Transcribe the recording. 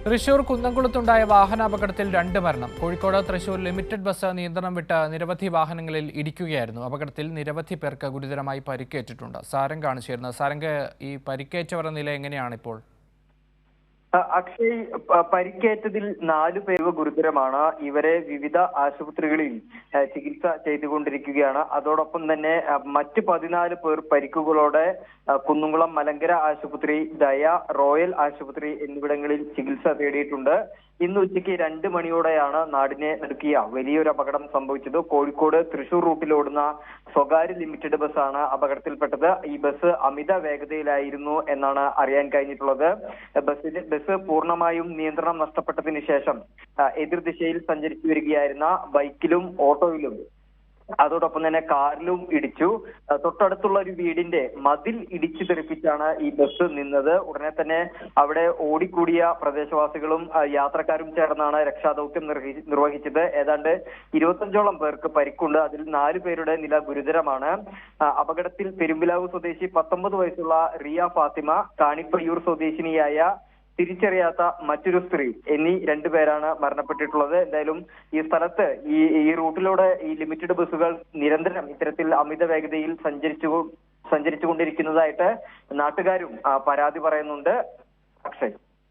തൃശൂർ കുന്നംകുളത്തുണ്ടായ വാഹനാപകടത്തിൽ 2 മരണം. Kozhikode Thrissur limited bus നിയന്ത്രണം വിട്ട് നിരവധി വാഹനങ്ങളിൽ ഇടിക്കുകയായിരുന്നു. അപകടത്തിൽ നിരവധി പേർക്ക് ഗുരുതരമായി പരിക്കേറ്റിട്ടുണ്ട്. സാരംഗാണ് ചേരുന്നത്. സാരംഗ്, ഈ പരിക്കേറ്റവരുടെ നില എങ്ങനെയാണ് ഇപ്പോൾ? അക്ഷയ്, പരിക്കേറ്റതിൽ 4 പേർ ഗുരുതരമാണ്. ഇവരെ വിവിധ ആശുപത്രികളിൽ ചികിത്സ ചെയ്തുകൊണ്ടിരിക്കുകയാണ്. അതോടൊപ്പം തന്നെ മറ്റ് 14 പേർ പരിക്കുകളോടെ കുന്നംകുളം മലങ്കര ആശുപത്രി, ദയ റോയൽ ആശുപത്രി എന്നിവിടങ്ങളിൽ ചികിത്സ തേടിയിട്ടുണ്ട്. ഇന്ന് ഉച്ചയ്ക്ക് 2 മണിയോടെയാണ് നാടിനെ നടുക്കിയ വലിയൊരു അപകടം സംഭവിച്ചത്. കോഴിക്കോട് തൃശൂർ റൂട്ടിലോടുന്ന സ്വകാര്യ ലിമിറ്റഡ് ബസ്സാണ് അപകടത്തിൽപ്പെട്ടത്. ഈ ബസ് അമിത വേഗതയിലായിരുന്നു എന്നാണ് അറിയാൻ കഴിഞ്ഞിട്ടുള്ളത്. ബസ് പൂർണ്ണമായും നിയന്ത്രണം നഷ്ടപ്പെട്ടതിന് ശേഷം എതിർദിശയിൽ സഞ്ചരിച്ചു വരികയായിരുന്ന ബൈക്കിലും ഓട്ടോയിലും അതോടൊപ്പം തന്നെ കാറിലും ഇടിച്ചു. തൊട്ടടുത്തുള്ള ഒരു വീടിന്റെ മതിൽ ഇടിച്ചു തെറിപ്പിച്ചാണ് ഈ ബസ് നിന്നത്. ഉടനെ തന്നെ അവിടെ ഓടിക്കൂടിയ പ്രദേശവാസികളും യാത്രക്കാരും ചേർന്നാണ് രക്ഷാദൌത്യം നിർവഹിച്ചത്. ഏതാണ്ട് 25ഓളം പേർക്ക് പരിക്കുണ്ട്. അതിൽ 4 പേരുടെ നില ഗുരുതരമാണ്. അപകടത്തിൽ പെരുമ്പിലാവ് സ്വദേശി 19 വയസ്സുള്ള റിയ ഫാത്തിമ, കാണിപ്പയ്യൂർ സ്വദേശിനിയായ തിരിച്ചറിയാത്ത മറ്റൊരു സ്ത്രീ എന്നീ 2 പേരാണ് മരണപ്പെട്ടിട്ടുള്ളത്. എന്തായാലും ഈ സ്ഥലത്ത് ഈ റൂട്ടിലൂടെ ഈ ലിമിറ്റഡ് ബസ്സുകൾ നിരന്തരം ഇത്തരത്തിൽ അമിത വേഗതയിൽ സഞ്ചരിച്ചുകൊണ്ടിരിക്കുന്നതായിട്ട് നാട്ടുകാരും പരാതി പറയുന്നുണ്ട്. അക്ഷയ്.